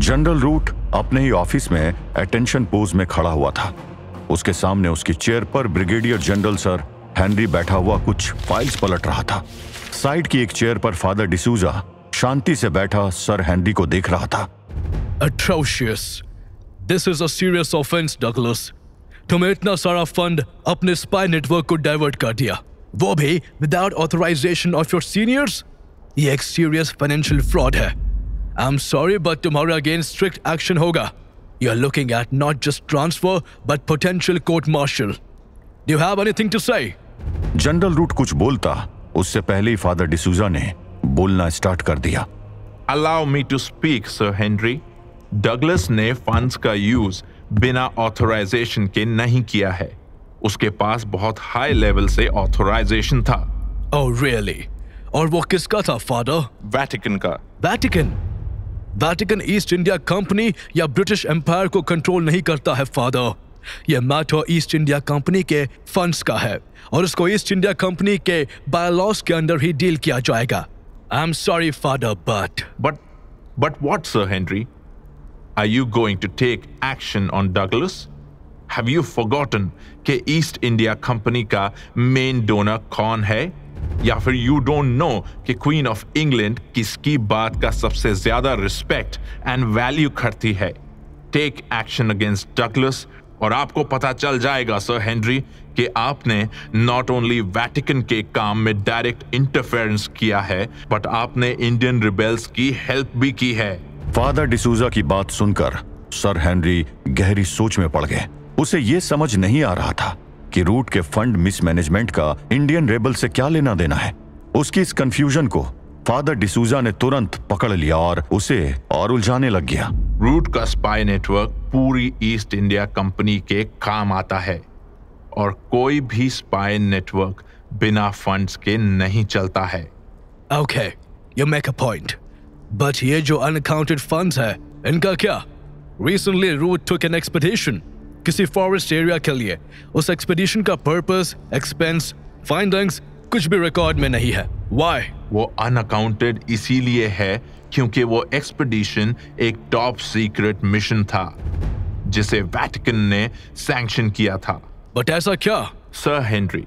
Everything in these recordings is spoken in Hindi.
जनरल रूट अपने ही ऑफिस में अटेंशन पोज में खड़ा हुआ था। उसके सामने उसकी चेयर पर ब्रिगेडियर जनरल सर हेनरी बैठा हुआ कुछ फाइल्स पलट रहा था। साइड की एक चेयर पर फादर डिसूजा शांति से बैठा सर हेनरी को देख रहा था। Atrocious. This is a serious offense, Douglas. तुम्हें इतना सारा फंड अपने स्पाई नेटवर्क को डाइवर्ट कर दिया, वो भी without authorization of your seniors. ये एक सीरियस फाइनेंशियल फ्रॉड है। आई एम सॉरी बट तुम्हारे अगेंस्ट स्ट्रिक्ट एक्शन होगा। You are looking at not just transfer but potential court martial. Do you have anything to say? General Root कुछ बोलता उससे पहले ही फादर डिसूजा ने बोलना स्टार्ट कर दिया। Allow me to speak, Sir Henry. Douglas ने फंड्स का यूज बिना ऑथराइजेशन के नहीं किया है। उसके पास बहुत हाई लेवल से ऑथराइजेशन था। Oh really? और वो किसका था फादर? वेटिकन का। वेटिकन ईस्ट इंडिया कंपनी या ब्रिटिश एम्पायर को कंट्रोल नहीं करता है फादर। यह मैटर ईस्ट इंडिया कंपनी के फंड्स का है और उसको ईस्ट इंडिया कंपनी के बायलॉज के अंदर ही डील किया जाएगा। आई am sorry father But what, Sir Henry? Are you going to take action on Douglas? Have you forgotten कि ईस्ट इंडिया कंपनी का मेन डोनर कौन है? या फिर you don't know कि क्वीन ऑफ इंग्लैंड किसकी बात का सबसे ज्यादा रिस्पेक्ट एंड वैल्यू करती है? टेक एक्शन अगेंस्ट डगलस और आपको पता चल जाएगा सर हेनरी कि आपने नॉट ओनली वेटिकन के काम में डायरेक्ट इंटरफेरेंस किया है बट आपने इंडियन रिबेल्स की हेल्प भी की है। फादर डिसूजा की बात सुनकर सर हेनरी गहरी सोच में पड़ गए। उसे ये समझ नहीं आ रहा था कि रूट के फंड मिसमैनेजमेंट का इंडियन रेबल से क्या लेना देना है। उसकी इस कंफ्यूजन को फादर डिसूजा ने तुरंत पकड़ लिया और उसे और उलझाने लग गया। रूट का स्पाई नेटवर्क पूरी ईस्ट इंडिया कंपनी के काम आता है और कोई भी स्पाई नेटवर्क बिना फंड्स के नहीं चलता है। Okay, you make a point, but ये जो अनअकाउंटेड फंड्स है इनका क्या? Recently Root took an expedition किसी फॉरेस्ट एरिया के लिए। उस एक्सपेडिशन का पर्पस, एक्सपेंस, फाइंडिंग्स कुछ भी रिकॉर्ड में नहीं है। व्हाई? वो अनअकाउंटेड इसीलिए है क्योंकि वो एक्सपेडिशन एक टॉप सीक्रेट मिशन था जिसे वेटिकन ने सैंक्शन किया था। बट ऐसा क्या? सर हेनरी,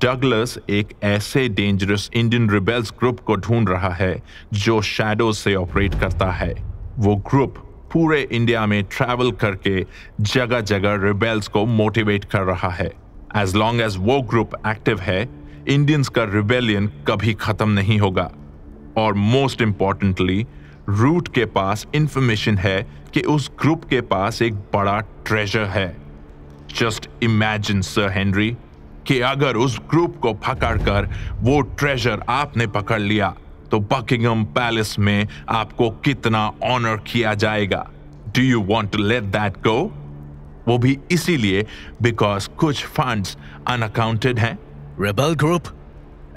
डगलस एक ऐसे डेंजरस इंडियन रिबेल्स ग्रुप को ढूंढ रहा है जो शैडो से ऑपरेट करता है। वो ग्रुप पूरे इंडिया में ट्रैवल करके जगह जगह रिबेल्स को मोटिवेट कर रहा है। एज लॉन्ग एज वो ग्रुप एक्टिव है, इंडियंस का रिबेलियन कभी खत्म नहीं होगा। और मोस्ट इंपॉर्टेंटली, रूट के पास इंफॉर्मेशन है कि उस ग्रुप के पास एक बड़ा ट्रेजर है। जस्ट इमेजिन सर हेनरी कि अगर उस ग्रुप को पकड़कर वो ट्रेजर आपने पकड़ लिया तो बकिंगम पैलेस में आपको कितना ऑनर किया जाएगा। Do you want to let that go? वो भी इसीलिए बिकॉज कुछ फंड्स अनअकाउंटेड हैं। Rebel group?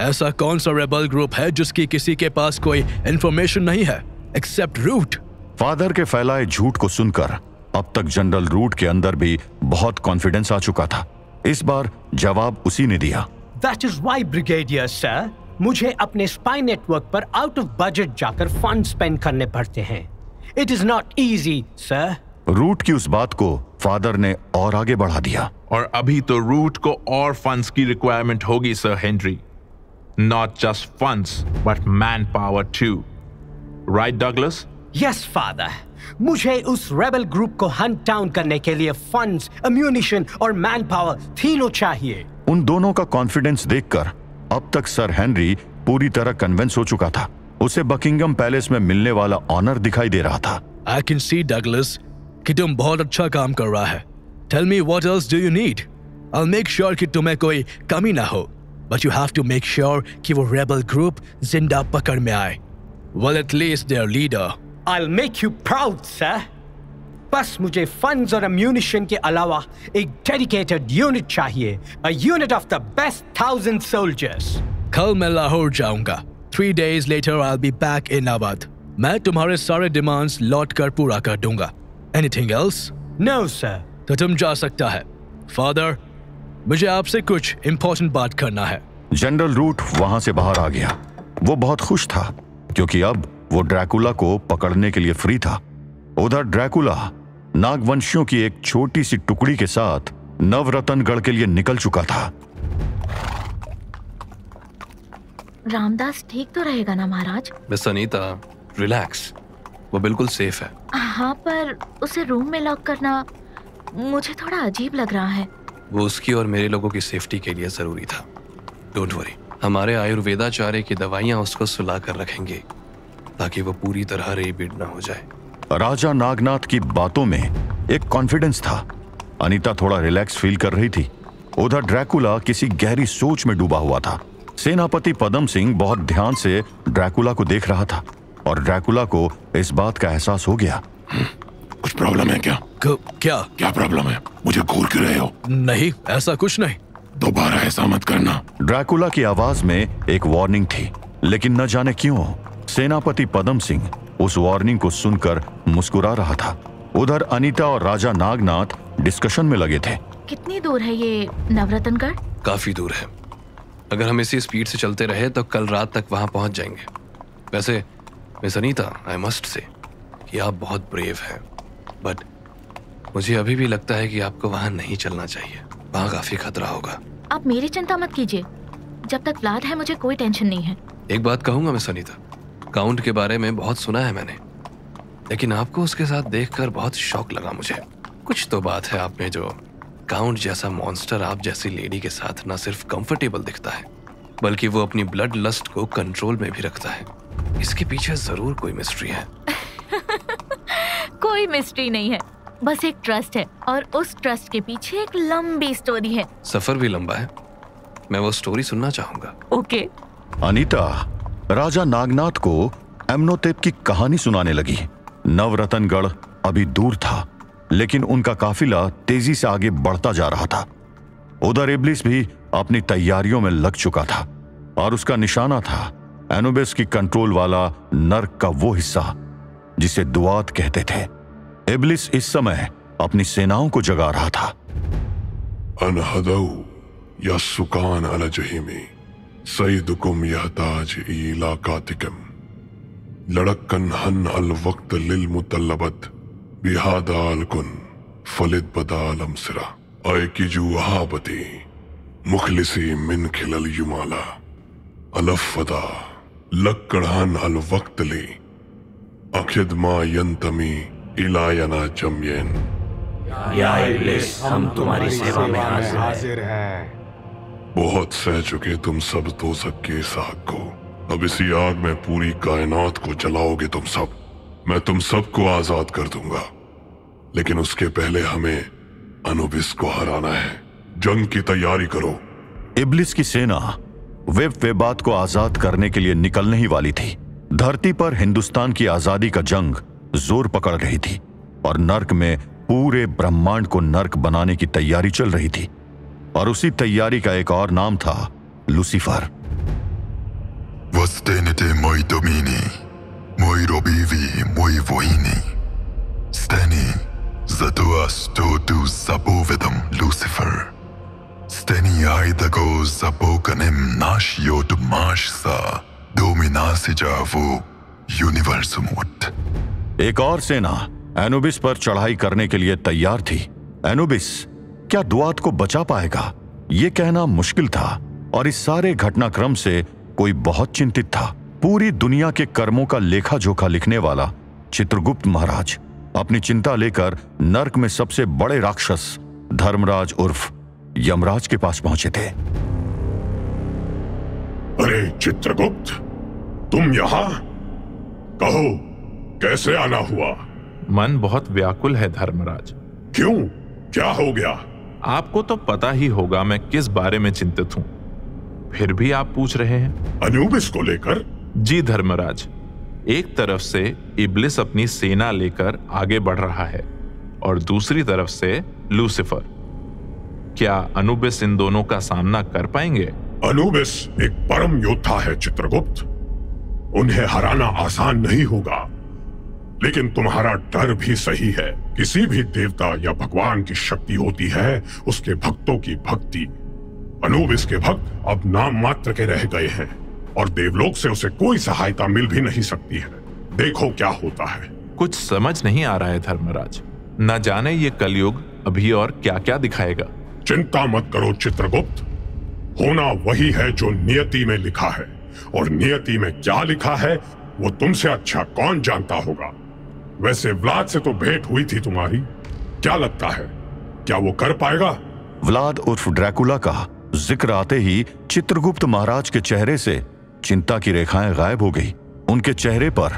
ऐसा कौन सा रेबल ग्रुप है जिसकी किसी के पास कोई इंफॉर्मेशन नहीं है एक्सेप्ट रूट? फादर के फैलाए झूठ को सुनकर अब तक जनरल रूट के अंदर भी बहुत कॉन्फिडेंस आ चुका था। इस बार जवाब उसी ने दिया। That is why, brigadier sir, मुझे अपने स्पाई नेटवर्क पर आउट ऑफ बजट जाकर फंड स्पेंड करने पड़ते हैं। It is not easy sir. Root की उस बात को फादर ने और आगे बढ़ा दिया। और अभी तो रूट को और फंड्स की रिक्वायरमेंट होगी sir Henry. Not just funds but man power too, right Douglas? Yes father, मुझे उस रेबल ग्रुप को हंट डाउन करने के लिए फंड्स, अम्यूनिशन और मैन पावर तीनों चाहिए। उन दोनों का कॉन्फिडेंस देखकर अब तक सर हेनरी पूरी तरह कन्विंस हो चुका था। उसे बकिंगम पैलेस में मिलने वाला ऑनर दिखाई दे रहा था। आई कैन सी डगलस कि तुम बहुत अच्छा काम कर रहा है। Tell me what else do you need? I will make sure कि तुम्हें कोई कमी ना हो, but you have to make sure कि वो रेबल ग्रुप जिंदा पकड़ में आए। Well at least their leader. I'll make you proud, sir. बस मुझे फंड्स और अम्यूनिशन के अलावा एक डेडिकेटेड यूनिट चाहिए, a unit of the best 1000 soldiers. कल मैं लाहौर जाऊंगा। 3 days later I'll be back in Awadh. मैं तुम्हारे सारे डिमांड्स लौट कर पूरा कर दूंगा। Anything else? No, sir. तो तुम जा सकता है। फादर, मुझे आपसे कुछ इंपॉर्टेंट बात करना है। जनरल रूट वहां से बाहर आ गया। वो बहुत खुश था क्योंकि अब वो ड्रैकुला को पकड़ने के लिए फ्री था। उधर ड्रैकुला नागवंशियों की एक छोटी सी टुकड़ी के साथ नवरत्नगढ़ के लिए निकल चुका था। रामदास ठीक तो रहेगा ना महाराज? मिस अनीता, रिलैक्स, वो बिल्कुल सेफ है। हाँ, पर उसे रूम में लॉक करना मुझे थोड़ा अजीब लग रहा है। वो उसकी और मेरे लोगों की सेफ्टी के लिए जरूरी था। डोंट वरी, हमारे आयुर्वेदाचार्य की दवाइयां उसको सुला कर रखेंगे ताकि वो पूरी तरह रेबीड ना हो जाए। राजा नागनाथ की बातों में एक कॉन्फिडेंस था। अनीता थोड़ा रिलैक्स फील कर रही थी। उधर ड्रैकुला किसी गहरी सोच में डूबा हुआ था। सेनापति पदम सिंह बहुत ध्यान से ड्रैकुला को देख रहा था और ड्रैकुला को इस बात का एहसास हो गया। कुछ प्रॉब्लम है क्या? क्या प्रॉब्लम है? मुझे घूर क्यों रहे हो? नहीं, ऐसा कुछ नहीं। दोबारा ऐसा मत करना। ड्रैकुला की आवाज में एक वार्निंग थी, लेकिन न जाने क्यों सेनापति पदम सिंह उस वार्निंग को सुनकर मुस्कुरा रहा था। उधर अनीता और राजा नागनाथ डिस्कशन में लगे थे। कितनी दूर है ये नवरत्नगढ़? काफी दूर है। अगर हम इसी स्पीड से चलते रहे तो कल रात तक वहां पहुंच जाएंगे। वैसे miss Anita, I must say कि आप बहुत ब्रेव हैं, बट मुझे अभी भी लगता है कि आपको वहां नहीं चलना चाहिए। वहां काफी खतरा होगा। आप मेरी चिंता मत कीजिए, जब तक व्लाद है मुझे कोई टेंशन नहीं है। एक बात कहूंगा मिस अनीता, काउंट के बारे में बहुत सुना है मैंने, लेकिन आपको उसके साथ देखकर बहुत शौक लगा मुझे। कुछ तो बात है आप में जो काउंट जैसा मॉन्स्टर आप जैसी लेडी के साथ न सिर्फ कंफर्टेबल दिखता है, बल्कि वो अपनी ब्लड लस्ट को कंट्रोल में भी रखता है। इसके पीछे जरूर कोई मिस्ट्री है। कोई मिस्ट्री नहीं है, बस एक ट्रस्ट है और उस ट्रस्ट के पीछे एक लंबी स्टोरी है। सफर भी लंबा है, मैं वो स्टोरी सुनना चाहूंगा। ओके। अनीता राजा नागनाथ को एमनोतेप की कहानी सुनाने लगी। नवरत्नगढ़ अभी दूर था, लेकिन उनका काफिला तेजी से आगे बढ़ता जा रहा था। उधर इब्लिस भी अपनी तैयारियों में लग चुका था और उसका निशाना था एनुबिस की कंट्रोल वाला नर्क का वो हिस्सा जिसे दुआत कहते थे। इब्लिस इस समय अपनी सेनाओं को जगा रहा था। अनहदऊ या सुकान अल जहीमी सईदुकुम यहताज इला कातिकम लड़क्कन हन अल वक्त लिल मुतल्लबत बिहादाल कुन फलिद बदालम सिरा आय की जुहाबती मुखलिसी मिन खिलल युमाला अलफदा लक्कड़हन अल वक्त ली अखिदमा यंतमी इलायना जमयन। या इब्लिस, हम तुम्हारी सेवा में हाजिर हैं। बहुत सह चुके तुम सब दोज़ख के इस आग को। अब इसी आग में पूरी कायनात को जलाओगे तुम सब। मैं तुम सबको आजाद कर दूंगा, लेकिन उसके पहले हमें अनुबिस को हराना है। जंग की तैयारी करो। इब्लिस की सेना वेबात को आजाद करने के लिए निकलने ही वाली थी। धरती पर हिंदुस्तान की आजादी का जंग जोर पकड़ रही थी और नर्क में पूरे ब्रह्मांड को नर्क बनाने की तैयारी चल रही थी। और उसी तैयारी का एक और नाम था Lucifer. Vostenete moi domini, moi robivi, moi voini. Steni, zatuas totu zapovedam Lucifer. Steni aidago zapokanem nash yotu mashsa dominasi javo universum ut. एक और सेना एनुबिस पर चढ़ाई करने के लिए तैयार थी। एनुबिस क्या दुआत को बचा पाएगा, यह कहना मुश्किल था। और इस सारे घटनाक्रम से कोई बहुत चिंतित था। पूरी दुनिया के कर्मों का लेखा जोखा लिखने वाला चित्रगुप्त महाराज अपनी चिंता लेकर नर्क में सबसे बड़े राक्षस धर्मराज उर्फ यमराज के पास पहुंचे थे। अरे चित्रगुप्त, तुम यहां? कहो, कैसे आना हुआ? मन बहुत व्याकुल है धर्मराज। क्यों, क्या हो गया? आपको तो पता ही होगा मैं किस बारे में चिंतित हूं, फिर भी आप पूछ रहे हैं। अनुबिस को लेकर? जी धर्मराज, एक तरफ से इब्लिस अपनी सेना लेकर आगे बढ़ रहा है और दूसरी तरफ से लूसीफर। क्या अनुबिस इन दोनों का सामना कर पाएंगे? अनुबिस एक परम योद्धा है चित्रगुप्त, उन्हें हराना आसान नहीं होगा। लेकिन तुम्हारा डर भी सही है। किसी भी देवता या भगवान की शक्ति होती है उसके भक्तों की भक्ति। अनुबिस के भक्त अब नाम मात्र के रह गए हैं और देवलोक से उसे कोई सहायता मिल भी नहीं सकती है। देखो क्या होता है। कुछ समझ नहीं आ रहा है धर्मराज। न जाने ये कलयुग अभी और क्या क्या दिखाएगा। चिंता मत करो चित्रगुप्त, होना वही है जो नियति में लिखा है, और नियति में क्या लिखा है वो तुमसे अच्छा कौन जानता होगा। वैसे व्लाद से तो भेंट हुई थी तुम्हारी, क्या लगता है क्या वो कर पाएगा? व्लाद उर्फ ड्रैकुला का जिक्र आते ही चित्रगुप्त महाराज के चेहरे से चिंता की रेखाएं गायब हो गई। उनके चेहरे पर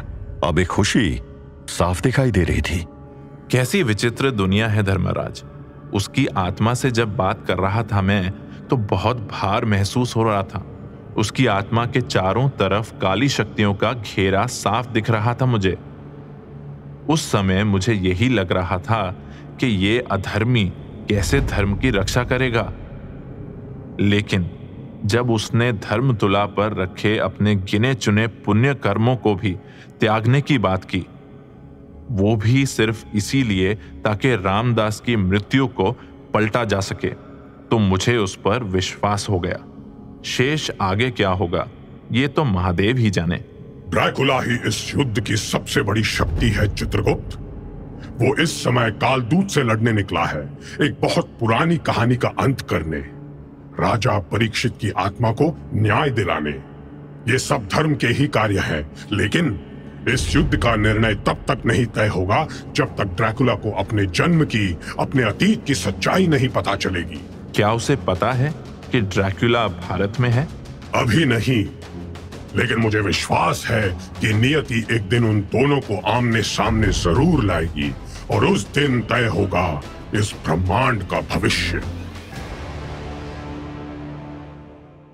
अब एक खुशी साफ दिखाई दे रही थी। कैसी विचित्र दुनिया है धर्मराज। उसकी आत्मा से जब बात कर रहा था मैं, तो बहुत भार महसूस हो रहा था। उसकी आत्मा के चारों तरफ काली शक्तियों का घेरा साफ दिख रहा था मुझे। उस समय मुझे यही लग रहा था कि ये अधर्मी कैसे धर्म की रक्षा करेगा। लेकिन जब उसने धर्म तुला पर रखे अपने गिने चुने पुण्य कर्मों को भी त्यागने की बात की, वो भी सिर्फ इसीलिए ताकि रामदास की मृत्यु को पलटा जा सके, तो मुझे उस पर विश्वास हो गया। शेष आगे क्या होगा ये तो महादेव ही जाने। ड्रैकुला ही इस युद्ध की सबसे बड़ी शक्ति है चित्रगुप्त। वो इस समय कालदूत से लड़ने निकला है, एक बहुत पुरानी कहानी का अंत करने, राजा परीक्षित की आत्मा को न्याय दिलाने। ये सब धर्म के ही कार्य हैं, लेकिन इस युद्ध का निर्णय तब तक नहीं तय होगा जब तक ड्रैकुला को अपने जन्म की, अपने अतीत की सच्चाई नहीं पता चलेगी। क्या उसे पता है कि ड्रैकुला भारत में है? अभी नहीं, लेकिन मुझे विश्वास है कि नियति एक दिन उन दोनों को आमने सामने जरूर लाएगी, और उस दिन तय होगा इस ब्रह्मांड का भविष्य।